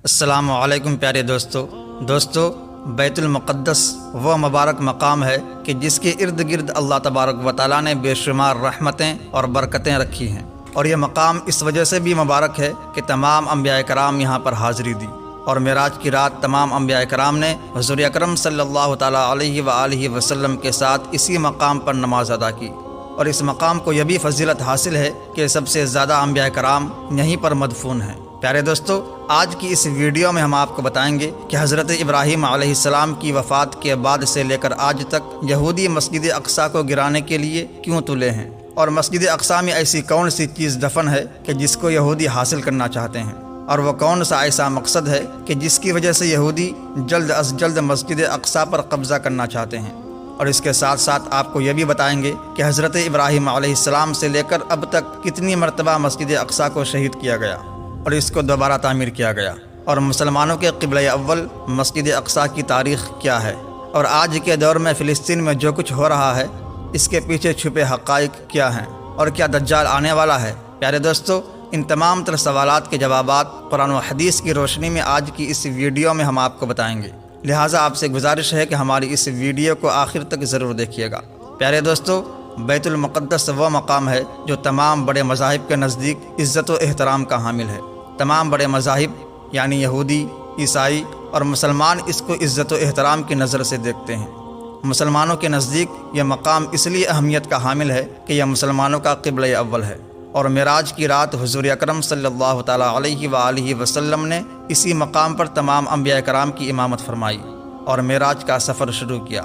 السلام علیکم پیارے دوستو بیت المقدس وہ مبارک مقام ہے کہ جس کے ارد گرد اللہ تبارک و تعالیٰ نے بے شمار رحمتیں اور برکتیں رکھی ہیں، اور یہ مقام اس وجہ سے بھی مبارک ہے کہ تمام انبیاء کرام یہاں پر حاضری دی، اور معراج کی رات تمام انبیاء کرام نے حضور اکرم صلی اللہ تعالیٰ علیہ وآلہ وسلم کے ساتھ اسی مقام پر نماز ادا کی، اور اس مقام کو یہ بھی فضیلت حاصل ہے کہ سب سے زیادہ انبیاء کرام یہیں پر مدفون ہیں۔ پیارے دوستو، آج کی اس ویڈیو میں ہم آپ کو بتائیں گے کہ حضرت ابراہیم علیہ السلام کی وفات کے بعد سے لے کر آج تک یہودی مسجد اقصیٰ کو گرانے کے لیے کیوں تلے ہیں، اور مسجد اقصیٰ میں ایسی کون سی چیز دفن ہے کہ جس کو یہودی حاصل کرنا چاہتے ہیں، اور وہ کون سا ایسا مقصد ہے کہ جس کی وجہ سے یہودی جلد از جلد مسجد اقصیٰ پر قبضہ کرنا چاہتے ہیں۔ اور اس کے ساتھ ساتھ آپ کو یہ بھی بتائیں گے کہ حضرت ابراہیم علیہ السلام سے لے کر اب تک کتنی مرتبہ مسجد اقصیٰ کو شہید کیا گیا اور اس کو دوبارہ تعمیر کیا گیا، اور مسلمانوں کے قبلہ اول مسجد اقصیٰ کی تاریخ کیا ہے، اور آج کے دور میں فلسطین میں جو کچھ ہو رہا ہے اس کے پیچھے چھپے حقائق کیا ہیں، اور کیا دجال آنے والا ہے۔ پیارے دوستو، ان تمام تر سوالات کے جوابات قرآن و حدیث کی روشنی میں آج کی اس ویڈیو میں ہم آپ کو بتائیں گے، لہٰذا آپ سے گزارش ہے کہ ہماری اس ویڈیو کو آخر تک ضرور دیکھیے گا۔ پیارے دوستو، بیت المقدس وہ مقام ہے جو تمام بڑے مذاہب کے نزدیک عزت و احترام کا حامل ہے۔ تمام بڑے مذاہب یعنی یہودی، عیسائی اور مسلمان اس کو عزت و احترام کی نظر سے دیکھتے ہیں۔ مسلمانوں کے نزدیک یہ مقام اس لیے اہمیت کا حامل ہے کہ یہ مسلمانوں کا قبلہ اول ہے، اور معراج کی رات حضور اکرم صلی اللہ تعالیٰ علیہ وآلہ وسلم نے اسی مقام پر تمام انبیاء کرام کی امامت فرمائی اور معراج کا سفر شروع کیا۔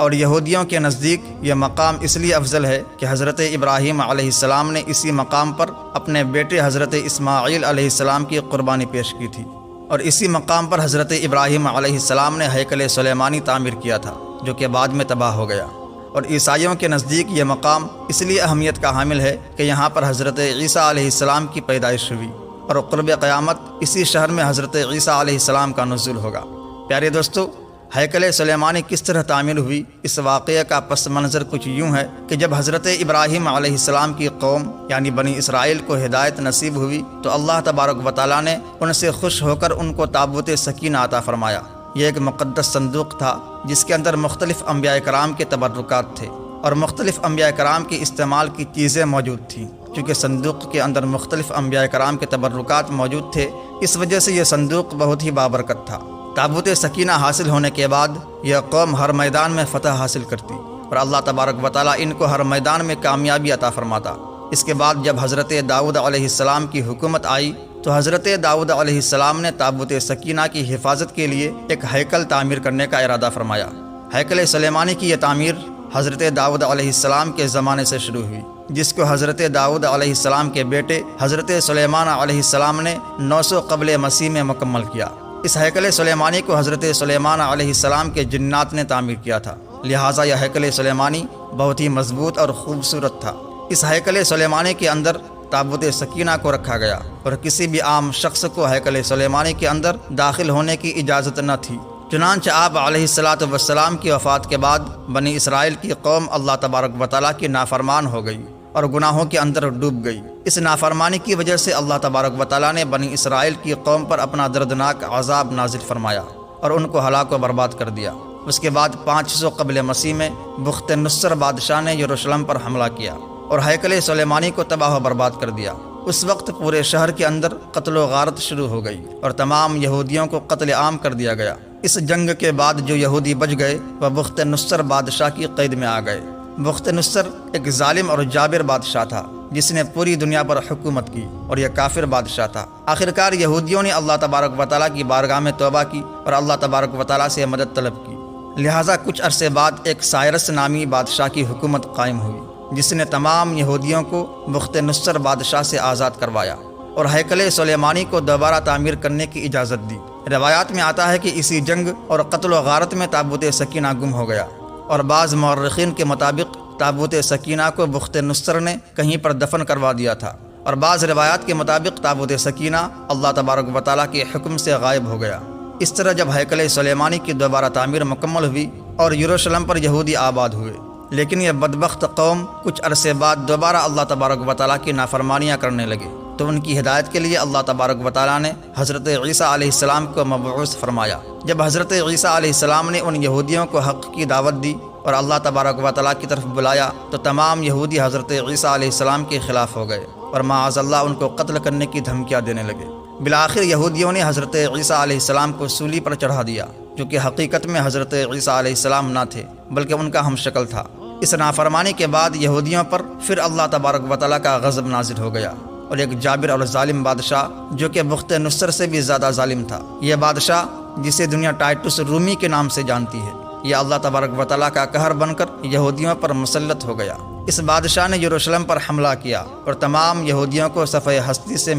اور یہودیوں کے نزدیک یہ مقام اس لیے افضل ہے کہ حضرت ابراہیم علیہ السلام نے اسی مقام پر اپنے بیٹے حضرت اسماعیل علیہ السلام کی قربانی پیش کی تھی، اور اسی مقام پر حضرت ابراہیم علیہ السلام نے ہیکل سلیمانی تعمیر کیا تھا جو کہ بعد میں تباہ ہو گیا۔ اور عیسائیوں کے نزدیک یہ مقام اس لیے اہمیت کا حامل ہے کہ یہاں پر حضرت عیسیٰ علیہ السلام کی پیدائش ہوئی، اور قرب قیامت اسی شہر میں حضرت عیسیٰ علیہ السلام کا نزول ہوگا۔ پیارے دوستو، ہیکل سلیمانی کس طرح تعمیر ہوئی، اس واقعے کا پس منظر کچھ یوں ہے کہ جب حضرت ابراہیم علیہ السلام کی قوم یعنی بنی اسرائیل کو ہدایت نصیب ہوئی تو اللہ تبارک و تعالیٰ نے ان سے خوش ہو کر ان کو تابوت سکینہ عطا فرمایا۔ یہ ایک مقدس صندوق تھا جس کے اندر مختلف انبیاء کرام کے تبرکات تھے، اور مختلف انبیاء کرام کی استعمال کی چیزیں موجود تھیں۔ چونکہ صندوق کے اندر مختلف انبیاء کرام کے تبرکات موجود تھے، اس وجہ سے یہ صندوق بہت ہی بابرکت تھا۔ تابوت سکینہ حاصل ہونے کے بعد یہ قوم ہر میدان میں فتح حاصل کرتی، اور اللہ تبارک و تعالیٰ ان کو ہر میدان میں کامیابی عطا فرماتا۔ اس کے بعد جب حضرت داؤد علیہ السلام کی حکومت آئی تو حضرت داؤد علیہ السلام نے تابوت سکینہ کی حفاظت کے لیے ایک ہیکل تعمیر کرنے کا ارادہ فرمایا۔ ہیکل سلیمانی کی یہ تعمیر حضرت داؤد علیہ السلام کے زمانے سے شروع ہوئی، جس کو حضرت داؤد علیہ السلام کے بیٹے حضرت سلیمان علیہ السلام نے 900 قبل مسیح میں مکمل کیا۔ اس ہیکل سلیمانی کو حضرت سلیمان علیہ السلام کے جنات نے تعمیر کیا تھا، لہٰذا یہ ہیکل سلیمانی بہت ہی مضبوط اور خوبصورت تھا۔ اس ہیکل سلیمانی کے اندر تابوت سکینہ کو رکھا گیا، اور کسی بھی عام شخص کو ہیکل سلیمانی کے اندر داخل ہونے کی اجازت نہ تھی۔ چنانچہ آپ علیہ السلام کی وفات کے بعد بنی اسرائیل کی قوم اللہ تبارک و تعالیٰ کی نافرمان ہو گئی اور گناہوں کے اندر ڈوب گئی۔ اس نافرمانی کی وجہ سے اللہ تبارک و تعالیٰ نے بنی اسرائیل کی قوم پر اپنا دردناک عذاب نازل فرمایا اور ان کو ہلاک و برباد کر دیا۔ اس کے بعد 500 قبل مسیح میں بخت نصر بادشاہ نے یروشلم پر حملہ کیا اور ہیکل سلیمانی کو تباہ و برباد کر دیا۔ اس وقت پورے شہر کے اندر قتل و غارت شروع ہو گئی اور تمام یہودیوں کو قتل عام کر دیا گیا۔ اس جنگ کے بعد جو یہودی بچ گئے وہ بخت نصر بادشاہ کی قید میں آ گئے۔ بخت نصر ایک ظالم اور جابر بادشاہ تھا جس نے پوری دنیا پر حکومت کی، اور یہ کافر بادشاہ تھا۔ آخرکار یہودیوں نے اللہ تبارک و تعالیٰ کی بارگاہ میں توبہ کی اور اللہ تبارک و تعالیٰ سے مدد طلب کی، لہٰذا کچھ عرصے بعد ایک سائرس نامی بادشاہ کی حکومت قائم ہوئی جس نے تمام یہودیوں کو بخت نصر بادشاہ سے آزاد کروایا اور ہیکل سلیمانی کو دوبارہ تعمیر کرنے کی اجازت دی۔ روایات میں آتا ہے کہ اسی جنگ اور قتل و غارت میں تابوت سکینہ گم ہو گیا، اور بعض مورخین کے مطابق تابوت سکینہ کو بخت نصر نے کہیں پر دفن کروا دیا تھا، اور بعض روایات کے مطابق تابوت سکینہ اللہ تبارک و تعالیٰ کے حکم سے غائب ہو گیا۔ اس طرح جب ہیکل سلیمانی کی دوبارہ تعمیر مکمل ہوئی اور یروشلم پر یہودی آباد ہوئے، لیکن یہ بدبخت قوم کچھ عرصے بعد دوبارہ اللہ تبارک و تعالیٰ کی نافرمانیاں کرنے لگے تو ان کی ہدایت کے لیے اللہ تبارک و تعالیٰ نے حضرت عیسیٰ علیہ السلام کو مبعوث فرمایا۔ جب حضرت عیسیٰ علیہ السلام نے ان یہودیوں کو حق کی دعوت دی اور اللہ تبارک و تعالیٰ کی طرف بلایا تو تمام یہودی حضرت عیسیٰ علیہ السلام کے خلاف ہو گئے اور معاذ اللہ ان کو قتل کرنے کی دھمکیاں دینے لگے۔ بالآخر یہودیوں نے حضرت عیسیٰ علیہ السلام کو سولی پر چڑھا دیا، جو کہ حقیقت میں حضرت عیسیٰ علیہ السلام نہ تھے بلکہ ان کا ہم شکل تھا۔ اس نافرمانی کے بعد یہودیوں پر پھر اللہ تبارک و تعالیٰ کا غضب نازل ہو گیا اور ایک جابر اور ظالم بادشاہ جو کہ بخت نصر سے بھی زیادہ ظالم تھا، یہ بادشاہ جسے دنیا ٹائٹس رومی کے نام سے جانتی ہے، یہ اللہ تبارک و تعالیٰ کا قہر بن کر یہودیوں پر مسلط ہو گیا۔ اس بادشاہ نے یروشلم پر حملہ کیا اور تمام یہودیوں کو صفحہ ہستی سے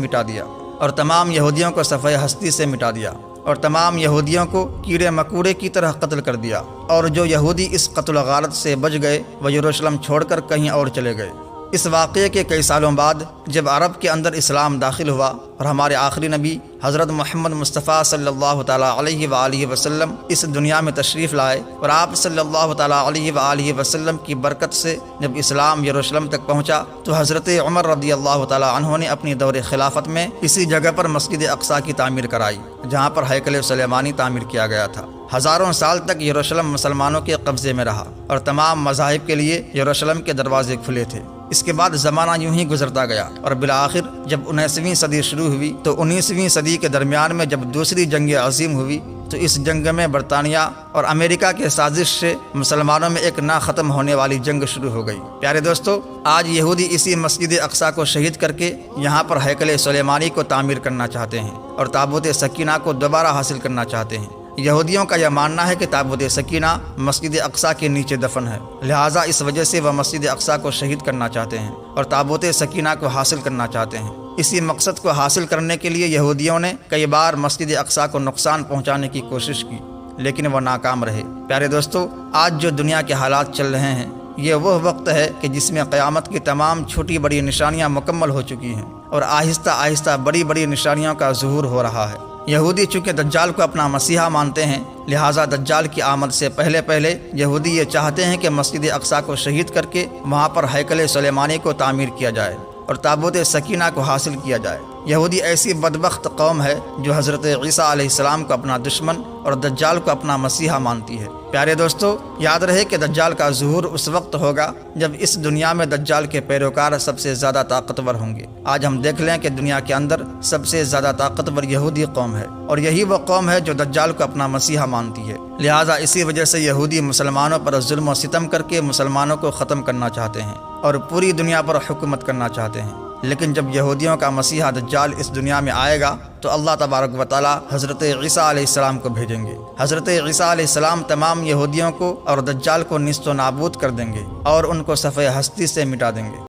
مٹا دیا اور تمام یہودیوں کو کیڑے مکوڑے کی طرح قتل کر دیا، اور جو یہودی اس قتل و غارت سے بچ گئے وہ یروشلم چھوڑ کر کہیں اور چلے گئے۔ اس واقعے کے کئی سالوں بعد جب عرب کے اندر اسلام داخل ہوا اور ہمارے آخری نبی حضرت محمد مصطفیٰ صلی اللہ تعالیٰ علیہ وآلہ وسلم اس دنیا میں تشریف لائے اور آپ صلی اللہ تعالیٰ علیہ وآلہ وسلم کی برکت سے جب اسلام یروشلم تک پہنچا تو حضرت عمر رضی اللہ تعالیٰ عنہ نے اپنی دور خلافت میں اسی جگہ پر مسجد اقصیٰ کی تعمیر کرائی جہاں پر ہیکل سلیمانی تعمیر کیا گیا تھا۔ ہزاروں سال تک یروشلم مسلمانوں کے قبضے میں رہا اور تمام مذاہب کے لیے یروشلم کے دروازے کھلے تھے۔ اس کے بعد زمانہ یوں ہی گزرتا گیا اور بالآخر جب 19ویں صدی شروع ہوئی تو 19ویں صدی کے درمیان میں جب دوسری جنگ عظیم ہوئی تو اس جنگ میں برطانیہ اور امریکہ کے سازش سے مسلمانوں میں ایک نہ ختم ہونے والی جنگ شروع ہو گئی۔ پیارے دوستو، آج یہودی اسی مسجد اقصیٰ کو شہید کر کے یہاں پر ہیکل سلیمانی کو تعمیر کرنا چاہتے ہیں اور تابوت سکینہ کو دوبارہ حاصل کرنا چاہتے ہیں۔ یہودیوں کا یہ ماننا ہے کہ تابوت سکینہ مسجد اقصیٰ کے نیچے دفن ہے، لہٰذا اس وجہ سے وہ مسجد اقصیٰ کو شہید کرنا چاہتے ہیں اور تابوت سکینہ کو حاصل کرنا چاہتے ہیں۔ اسی مقصد کو حاصل کرنے کے لیے یہودیوں نے کئی بار مسجد اقصیٰ کو نقصان پہنچانے کی کوشش کی لیکن وہ ناکام رہے۔ پیارے دوستو، آج جو دنیا کے حالات چل رہے ہیں یہ وہ وقت ہے کہ جس میں قیامت کی تمام چھوٹی بڑی نشانیاں مکمل ہو چکی ہیں اور آہستہ آہستہ بڑی بڑی نشانیوں کا ظہور ہو رہا ہے۔ یہودی چونکہ دجال کو اپنا مسیحا مانتے ہیں، لہٰذا دجال کی آمد سے پہلے یہودی یہ چاہتے ہیں کہ مسجد اقصیٰ کو شہید کر کے وہاں پر ہیکل سلیمانی کو تعمیر کیا جائے اور تابوت سکینہ کو حاصل کیا جائے۔ یہودی ایسی بدبخت قوم ہے جو حضرت عیسیٰ علیہ السلام کو اپنا دشمن اور دجال کو اپنا مسیحا مانتی ہے۔ پیارے دوستو، یاد رہے کہ دجال کا ظہور اس وقت ہوگا جب اس دنیا میں دجال کے پیروکار سب سے زیادہ طاقتور ہوں گے۔ آج ہم دیکھ لیں کہ دنیا کے اندر سب سے زیادہ طاقتور یہودی قوم ہے اور یہی وہ قوم ہے جو دجال کو اپنا مسیحا مانتی ہے۔ لہٰذا اسی وجہ سے یہودی مسلمانوں پر ظلم و ستم کر کے مسلمانوں کو ختم کرنا چاہتے ہیں اور پوری دنیا پر حکومت کرنا چاہتے ہیں۔ لیکن جب یہودیوں کا مسیحا دجال اس دنیا میں آئے گا تو اللہ تبارک و تعالی حضرت عیسیٰ علیہ السلام کو بھیجیں گے۔ حضرت عیسیٰ علیہ السلام تمام یہودیوں کو اور دجال کو نیست و نابود کر دیں گے اور ان کو صفحہ ہستی سے مٹا دیں گے۔